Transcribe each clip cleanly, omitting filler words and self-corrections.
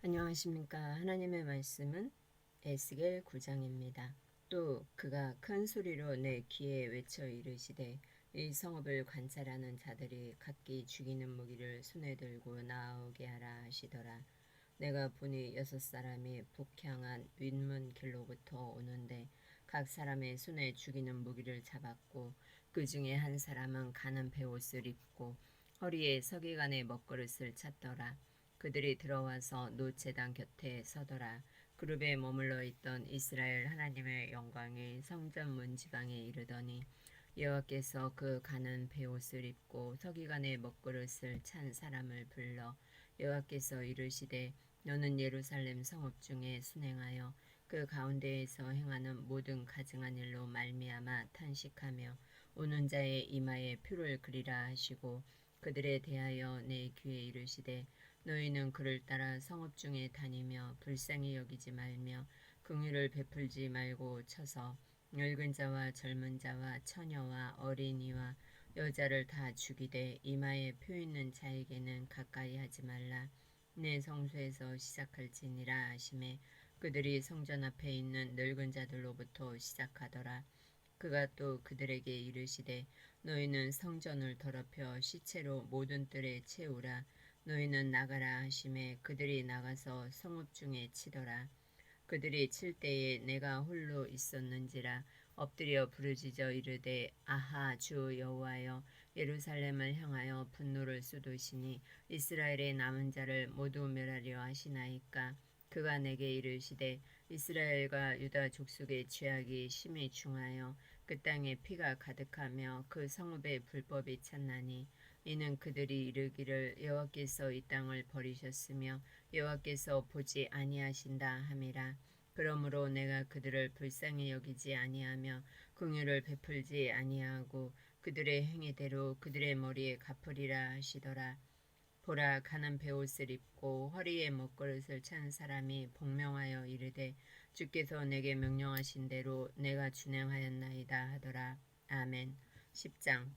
안녕하십니까. 하나님의 말씀은 에스겔 9장입니다. 또 그가 큰 소리로 내 귀에 외쳐 이르시되 이 성읍을 관찰하는 자들이 각기 죽이는 무기를 손에 들고 나오게 하라 하시더라. 내가 보니 6사람이 북향한 윗문 길로부터 오는데 각 사람의 손에 죽이는 무기를 잡았고 그 중에 한 사람은 가는 베옷을 입고 허리에 서기관의 먹그릇을 찼더라. 그들이 들어와서 노제단 곁에 서더라. 그룹에 머물러 있던 이스라엘 하나님의 영광이 성전 문지방에 이르더니 여호와께서 그 가는 베옷을 입고 서기관의 먹그릇을 찬 사람을 불러 여호와께서 이르시되 너는 예루살렘 성읍 중에 순행하여 그 가운데에서 행하는 모든 가증한 일로 말미암아 탄식하며 우는 자의 이마에 표를 그리라 하시고 그들에 대하여 내 귀에 이르시되 너희는 그를 따라 성읍 중에 다니며 불쌍히 여기지 말며 긍휼을 베풀지 말고 쳐서 늙은 자와 젊은 자와 처녀와 어린이와 여자를 다 죽이되 이마에 표 있는 자에게는 가까이 하지 말라. 내 성소에서 시작할지니라 하시매 그들이 성전 앞에 있는 늙은 자들로부터 시작하더라. 그가 또 그들에게 이르시되 너희는 성전을 더럽혀 시체로 모든 뜰에 채우라. 너희는 나가라 하시매 그들이 나가서 성읍 중에 치더라. 그들이 칠 때에 내가 홀로 있었는지라 엎드려 부르짖어 이르되 아하 주 여호와여 예루살렘을 향하여 분노를 쏟으시니 이스라엘의 남은 자를 모두 멸하려 하시나이까. 그가 내게 이르시되 이스라엘과 유다 족속의 죄악이 심히 중하여 그 땅에 피가 가득하며 그 성읍에 불법이 찼나니 이는 그들이 이르기를 여호와께서 이 땅을 버리셨으며 여호와께서 보지 아니하신다 함이라. 그러므로 내가 그들을 불쌍히 여기지 아니하며 긍휼을 베풀지 아니하고 그들의 행위대로 그들의 머리에 갚으리라 하시더라. 보라 가는 베옷을 입고 허리에 먹그릇을 찬 사람이 복명하여 이르되 주께서 내게 명령하신 대로 내가 준행하였나이다 하더라. 아멘. 10장.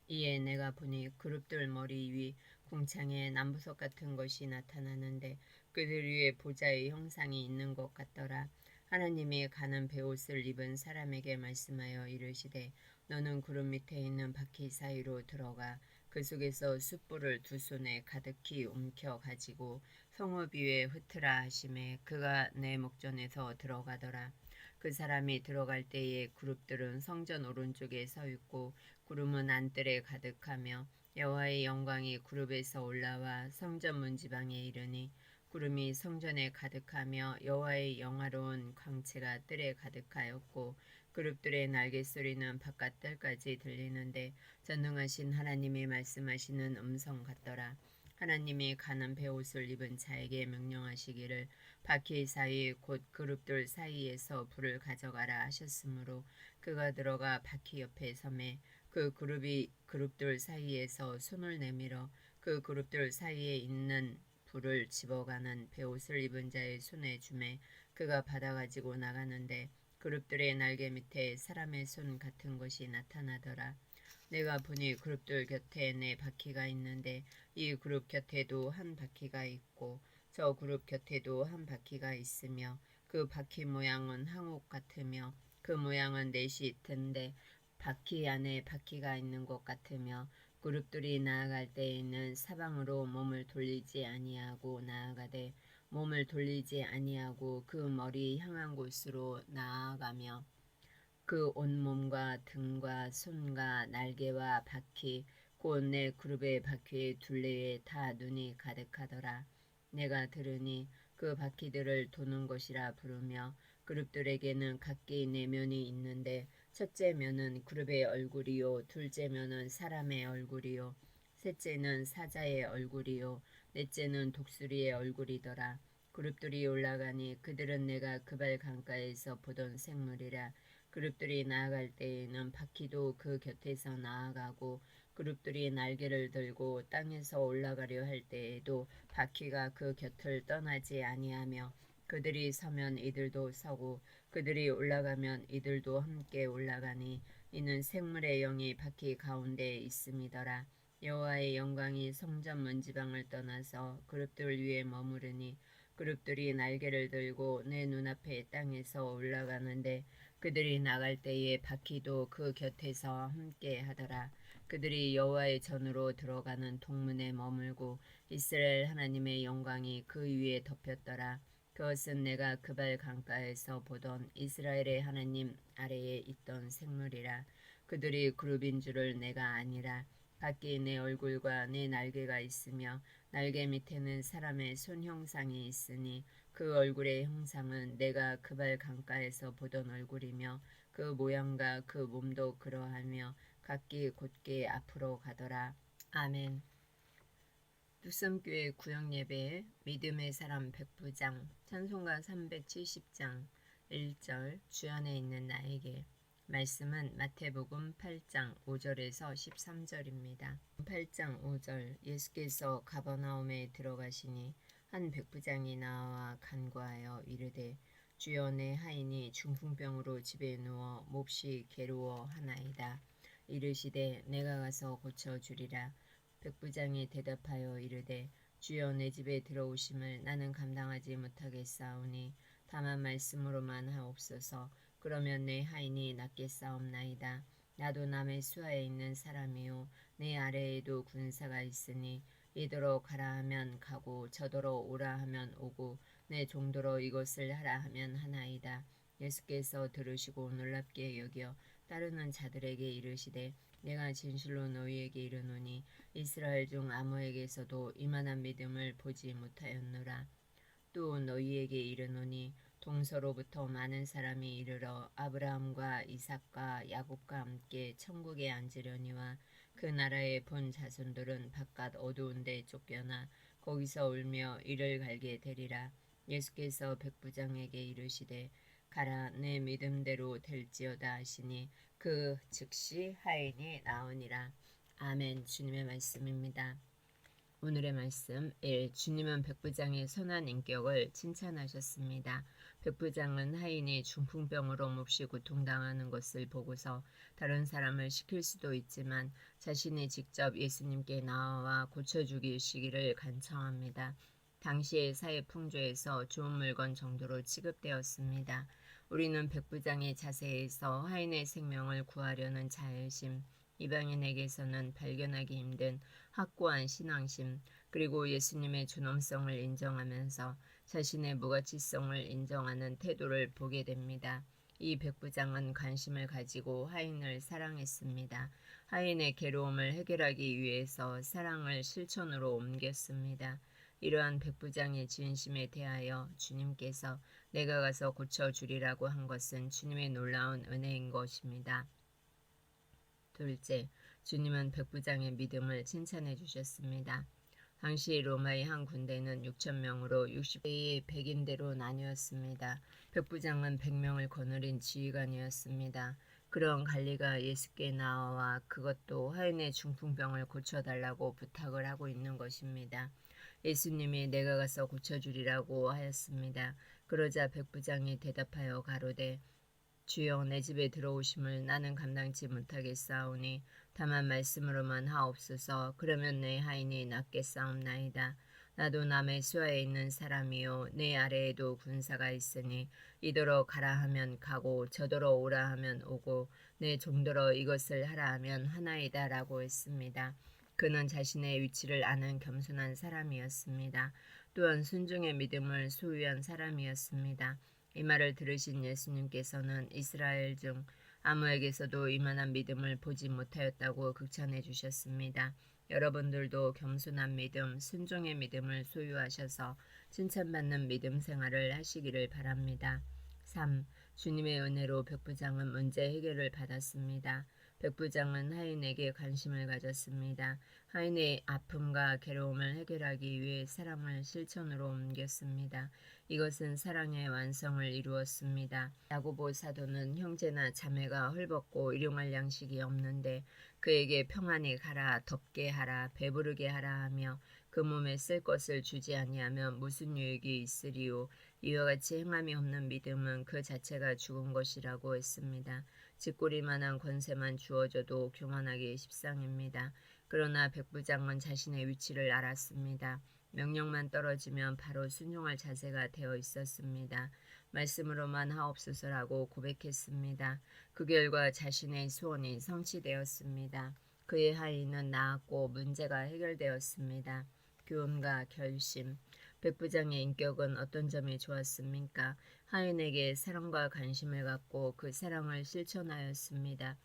이에 내가 보니 그룹들 머리 위 궁창에 남부석 같은 것이 나타나는데 그들 위에 보좌의 형상이 있는 것 같더라. 하나님이 가는 베옷을 입은 사람에게 말씀하여 이르시되 너는 구름 밑에 있는 바퀴 사이로 들어가 그 속에서 숯불을 두 손에 가득히 움켜 가지고 성읍 위에 흩으라 하시매 그가 내 목전에서 들어가더라. 그 사람이 들어갈 때에 그룹들은 성전 오른쪽에 서 있고 구름은 안뜰에 가득하며 여호와의 영광이 그룹에서 올라와 성전 문지방에 이르니 구름이 성전에 가득하며 여호와의 영화로운 광채가 뜰에 가득하였고 그룹들의 날개 소리는 바깥 뜰까지 들리는데 전능하신 하나님이 말씀하시는 음성 같더라. 하나님이 가는 베옷을 입은 자에게 명령하시기를 바퀴 사이 곧 그룹들 사이에서 불을 가져가라 하셨으므로 그가 들어가 바퀴 옆에 서매 그 그룹들 사이에서 손을 내밀어 그 그룹들 사이에 있는 불을 집어가는 베옷을 입은 자의 손에 주매 그가 받아가지고 나가는데 그룹들의 날개 밑에 사람의 손 같은 것이 나타나더라. 내가 보니 그룹들 곁에 네 바퀴가 있는데 이 그룹 곁에도 한 바퀴가 있고 저 그룹 곁에도 한 바퀴가 있으며 그 바퀴 모양은 항옥 같으며 그 모양은 넷이 있던데 바퀴 안에 바퀴가 있는 것 같으며 그룹들이 나아갈 때에는 사방으로 몸을 돌리지 아니하고 나아가되 몸을 돌리지 아니하고 그 머리 향한 곳으로 나아가며 그 온몸과 등과 손과 날개와 바퀴 곧 내 그룹의 바퀴의 둘레에 다 눈이 가득하더라. 내가 들으니 그 바퀴들을 도는 것이라 부르며 그룹들에게는 각기 네 면이 있는데 첫째 면은 그룹의 얼굴이요 둘째 면은 사람의 얼굴이요 셋째는 사자의 얼굴이요 넷째는 독수리의 얼굴이더라. 그룹들이 올라가니 그들은 내가 그발 강가에서 보던 생물이라. 그룹들이 나아갈 때에는 바퀴도 그 곁에서 나아가고 그룹들이 날개를 들고 땅에서 올라가려 할 때에도 바퀴가 그 곁을 떠나지 아니하며 그들이 서면 이들도 서고 그들이 올라가면 이들도 함께 올라가니 이는 생물의 영이 바퀴 가운데에 있음이더라. 여호와의 영광이 성전 문지방을 떠나서 그룹들 위에 머무르니 그룹들이 날개를 들고 내 눈앞에 땅에서 올라가는데 그들이 나갈 때에 바퀴도 그 곁에서 함께 하더라. 그들이 여호와의 전으로 들어가는 동문에 머물고 이스라엘 하나님의 영광이 그 위에 덮였더라. 그것은 내가 그발 강가에서 보던 이스라엘의 하나님 아래에 있던 생물이라. 그들이 그룹인 줄을 내가 아니라. 밖에 내 얼굴과 내 날개가 있으며 날개 밑에는 사람의 손 형상이 있으니 그 얼굴의 형상은 내가 그발 강가에서 보던 얼굴이며 그 모양과 그 몸도 그러하며 각기 곧게 앞으로 가더라. 아멘. 뚝섬교회 구역예배 믿음의 사람 백부장 찬송가 370장 1절 주 안에 있는 나에게 말씀은 마태복음 8장 5절에서 13절입니다. 8장 5절 예수께서 가버나움에 들어가시니 한 백부장이 나와 간구하여 이르되 주여 내 하인이 중풍병으로 집에 누워 몹시 괴로워하나이다. 이르시되 내가 가서 고쳐주리라. 백부장이 대답하여 이르되 주여 내 집에 들어오심을 나는 감당하지 못하겠사오니 다만 말씀으로만 하옵소서. 그러면 내 하인이 낫겠사옵나이다. 나도 남의 수하에 있는 사람이요 내 아래에도 군사가 있으니 이더러 가라 하면 가고 저더러 오라 하면 오고 내 종더러 이것을 하라 하면 하나이다. 예수께서 들으시고 놀랍게 여겨 따르는 자들에게 이르시되 내가 진실로 너희에게 이르노니 이스라엘 중 아무에게서도 이만한 믿음을 보지 못하였노라. 또 너희에게 이르노니 동서로부터 많은 사람이 이르러 아브라함과 이삭과 야곱과 함께 천국에 앉으려니와 그 나라의 본 자손들은 바깥 어두운 데 쫓겨나 거기서 울며 이를 갈게 되리라. 예수께서 백부장에게 이르시되 가라 내 믿음대로 될지어다 하시니 그 즉시 하인이 나으니라. 아멘. 주님의 말씀입니다. 오늘의 말씀 1. 주님은 백부장의 선한 인격을 칭찬하셨습니다. 백부장은 하인이 중풍병으로 몹시 고통당하는 것을 보고서 다른 사람을 시킬 수도 있지만 자신이 직접 예수님께 나와 고쳐주시기를 간청합니다. 당시의 사회 풍조에서 좋은 물건 정도로 취급되었습니다. 우리는 백부장의 자세에서 하인의 생명을 구하려는 자애심, 이방인에게서는 발견하기 힘든 확고한 신앙심, 그리고 예수님의 존엄성을 인정하면서 자신의 무가치성을 인정하는 태도를 보게 됩니다. 이 백부장은 관심을 가지고 하인을 사랑했습니다. 하인의 괴로움을 해결하기 위해서 사랑을 실천으로 옮겼습니다. 이러한 백부장의 진심에 대하여 주님께서 내가 가서 고쳐주리라고 한 것은 주님의 놀라운 은혜인 것입니다. 둘째, 주님은 백부장의 믿음을 칭찬해 주셨습니다. 당시 로마의 한 군대는 6,000명으로 60대의 백인대로 나뉘었습니다. 백부장은 100명을 거느린 지휘관이었습니다. 그런 관리가 예수께 나와 그것도 하인의 중풍병을 고쳐달라고 부탁을 하고 있는 것입니다. 예수님이 내가 가서 고쳐주리라고 하였습니다. 그러자 백부장이 대답하여 가로되 주여 내 집에 들어오심을 나는 감당치 못하겠사오니 다만 말씀으로만 하옵소서. 그러면 내 하인이 낫겠사옵나이다. 나도 남의 수하에 있는 사람이요 내 아래에도 군사가 있으니 이더러 가라 하면 가고 저더러 오라 하면 오고 내 종더러 이것을 하라 하면 하나이다 라고 했습니다. 그는 자신의 위치를 아는 겸손한 사람이었습니다. 또한 순종의 믿음을 소유한 사람이었습니다. 이 말을 들으신 예수님께서는 이스라엘 중 아무에게서도 이만한 믿음을 보지 못하였다고 극찬해 주셨습니다. 여러분들도 겸손한 믿음, 순종의 믿음을 소유하셔서 칭찬받는 믿음 생활을 하시기를 바랍니다. 3. 주님의 은혜로 백부장은 문제 해결을 받았습니다. 백부장은 하인에게 관심을 가졌습니다. 하인의 아픔과 괴로움을 해결하기 위해 사랑을 실천으로 옮겼습니다. 이것은 사랑의 완성을 이루었습니다. 야고보 사도는 형제나 자매가 헐벗고 일용할 양식이 없는데 그에게 평안히 가라, 덥게 하라, 배부르게 하라 하며 그 몸에 쓸 것을 주지 아니하면 무슨 유익이 있으리요. 이와 같이 행함이 없는 믿음은 그 자체가 죽은 것이라고 했습니다. 쥐꼬리만한 권세만 주어져도 교만하기 십상입니다. 그러나 백부장은 자신의 위치를 알았습니다. 명령만 떨어지면 바로 순종할 자세가 되어 있었습니다. 말씀으로만 하옵소서라고 고백했습니다. 그 결과 자신의 소원이 성취되었습니다. 그의 하인은 나았고 문제가 해결되었습니다. 교훈과 결심. 백부장의 인격은 어떤 점이 좋았습니까? 하인에게 사랑과 관심을 갖고 그 사랑을 실천하였습니다.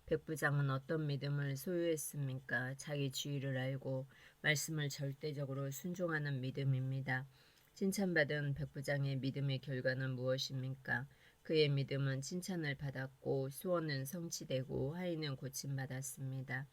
백부장은 어떤 믿음을 소유했습니까? 자기 주의를 알고 말씀을 절대적으로 순종하는 믿음입니다. 칭찬받은 백부장의 믿음의 결과는 무엇입니까? 그의 믿음은 칭찬을 받았고 소원은 성취되고 하인은 고침받았습니다.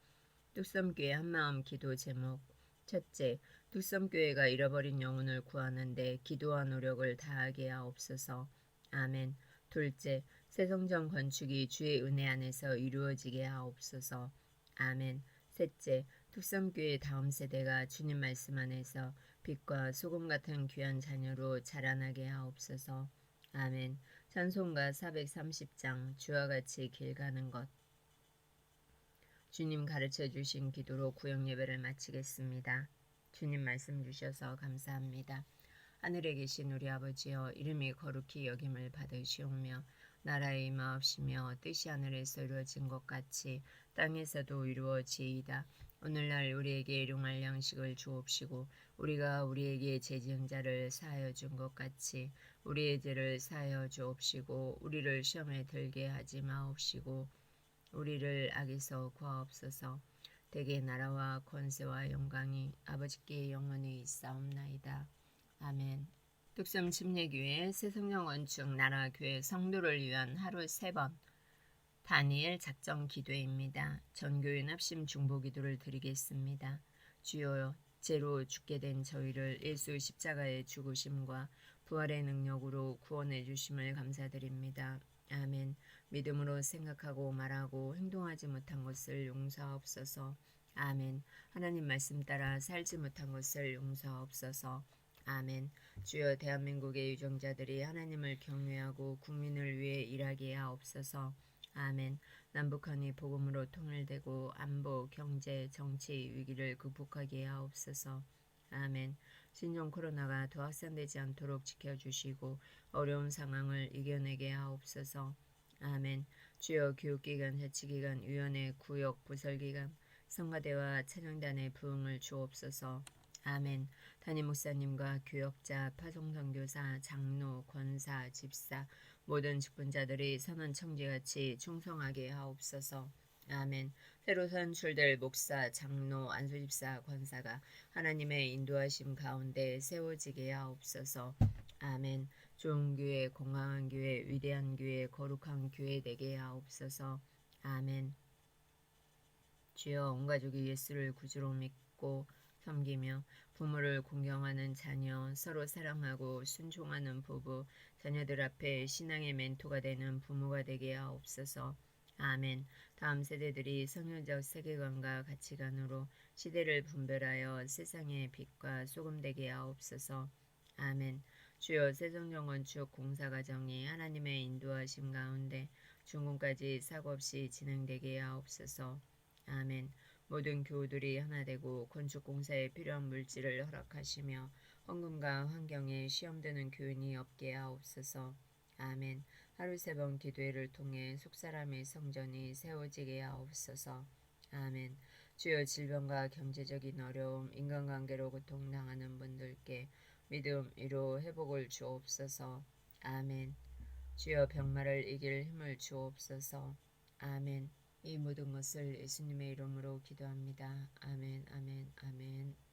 뚝섬교회 한마음 기도 제목. 첫째, 뚝섬교회가 잃어버린 영혼을 구하는데 기도와 노력을 다하게 하옵소서. 아멘. 둘째, 새성전 건축이 주의 은혜 안에서 이루어지게 하옵소서. 아멘. 셋째, 뚝섬교회 다음 세대가 주님 말씀 안에서 빛과 소금 같은 귀한 자녀로 자라나게 하옵소서. 아멘. 찬송가 430장 주와 같이 길 가는 것. 주님 가르쳐 주신 기도로 구역 예배를 마치겠습니다. 주님 말씀 주셔서 감사합니다. 하늘에 계신 우리 아버지여, 이름이 거룩히 여김을 받으시오며 나라의 임하옵시며 뜻이 하늘에서 이루어진 것 같이 땅에서도 이루어지이다. 오늘날 우리에게 일용할 양식을 주옵시고 우리가 우리에게 죄 지은 자를 사하여 준 것 같이 우리의 죄를 사하여 주옵시고 우리를 시험에 들게 하지 마옵시고 우리를 악에서 구하옵소서. 대개 나라와 권세와 영광이 아버지께 영원히 있사옵나이다. 아멘. 뚝섬 침례교회 새성령 건축 나라교회 성도를 위한 하루 3번 다니엘 작정 기도입니다. 전교인 합심 중보 기도를 드리겠습니다. 주여, 죄로 죽게 된 저희를 예수 십자가의 죽으심과 부활의 능력으로 구원해 주심을 감사드립니다. 아멘. 믿음으로 생각하고 말하고 행동하지 못한 것을 용서하옵소서. 아멘. 하나님 말씀 따라 살지 못한 것을 용서하옵소서. 아멘. 주여, 대한민국의 유정자들이 하나님을 경외하고 국민을 위해 일하게 하옵소서. 아멘. 남북한이 복음으로 통일되고 안보, 경제, 정치 위기를 극복하게 하옵소서. 아멘. 신종 코로나가 더 확산되지 않도록 지켜주시고 어려운 상황을 이겨내게 하옵소서. 아멘. 주여, 교육기관, 자치기관, 위원회, 구역, 부설기관, 성가대와 찬양단의 부흥을 주옵소서. 아멘. 담임 목사님과 교역자, 파송선교사, 장로, 권사, 집사, 모든 직분자들이 선한 청지같이 충성하게 하옵소서. 아멘. 새로 선출될 목사, 장로, 안수집사, 권사가 하나님의 인도하심 가운데 세워지게 하옵소서. 아멘. 좋은 교회, 건강한 교회, 위대한 교회, 거룩한 교회 되게 하옵소서. 아멘. 주여, 온 가족이 예수를 구주로 믿고 섬기며 부모를 공경하는 자녀, 서로 사랑하고 순종하는 부부, 자녀들 앞에 신앙의 멘토가 되는 부모가 되게 하옵소서. 아멘. 다음 세대들이 성경적 세계관과 가치관으로 시대를 분별하여 세상의 빛과 소금 되게 하옵소서. 아멘. 주여, 새성령 건축 공사 과정이 하나님의 인도하심 가운데 준공까지 사고 없이 진행되게 하옵소서. 아멘. 모든 교우들이 하나 되고 건축 공사에 필요한 물질을 허락하시며 헌금과 환경에 시험되는 교인이 없게 하옵소서. 아멘. 하루 3번 기도회를 통해 속사람의 성전이 세워지게 하옵소서. 아멘. 주여, 질병과 경제적인 어려움, 인간관계로 고통당하는 분들께 믿음, 위로, 회복을 주옵소서. 아멘. 주여, 병마를 이길 힘을 주옵소서. 아멘. 이 모든 것을 예수님의 이름으로 기도합니다. 아멘, 아멘, 아멘.